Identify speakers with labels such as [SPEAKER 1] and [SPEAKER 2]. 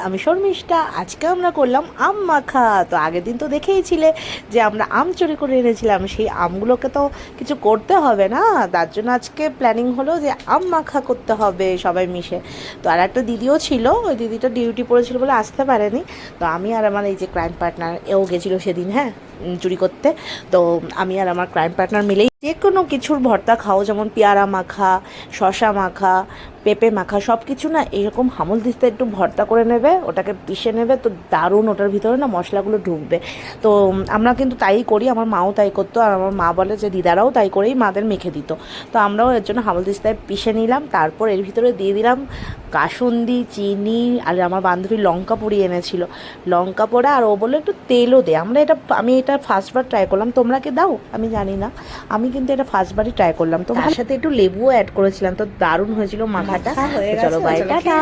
[SPEAKER 1] আমি শর্মিষ্ঠা। আজকে আমরা করলাম আম মাখা। তো আগের দিন তো দেখেইছিলে যে আমরা আম চুরি করে এনেছিলাম, সেই আমগুলোকে তো কিছু করতে হবে না, তার জন্য আজকে প্ল্যানিং হলো যে আম মাখা করতে হবে সবাই মিশে। তো আর একটা দিদিও ছিল, ওই দিদিটা ডিউটি পড়েছিল বলে আসতে পারেনি। তো আমি আর আমার এই যে ক্রাইম পার্টনার, এও গেছিলো সেদিন, হ্যাঁ, চুরি করতে। তো আমি আর আমার ক্রাইম পার্টনার মিলেই যে কোনো কিছুর ভর্তা খাও, যেমন পেয়ারা মাখা, শশা মাখা, পেঁপে মাখা, সব কিছু না এরকম হামল দিস্তে একটু ভর্তা করে নেবে, ওটাকে পিষে নেবে, তো দারুণ ওটার ভিতরে না মশলাগুলো ঢুকবে। তো আমরা কিন্তু তাই করি, আমার মাও তাই করতো, আর আমার মা বলে যে দিদারাও তাই করেই মাদের মেখে দিত। তো আমরাও এর জন্য হামল দিস্তায় পিষে নিলাম, তারপর এর ভিতরে দিয়ে দিলাম কাসুন্দি, চিনি, আর আমার বান্ধবী লঙ্কা পুড়িয়ে এনেছিল, লঙ্কা পোড়া, আর ও বললো একটু তেলও দে। আমি এটা ফার্স্টবার ট্রাই করলাম, তোমরা কি দাও আমি জানি না, আমি কিন্তু এটা ফার্স্টবারই ট্রাই করলাম। তো তার সাথে একটু লেবুও অ্যাড করেছিলাম, তো দারুণ হয়েছিল মাখাটা। চলো বাই, টাটা।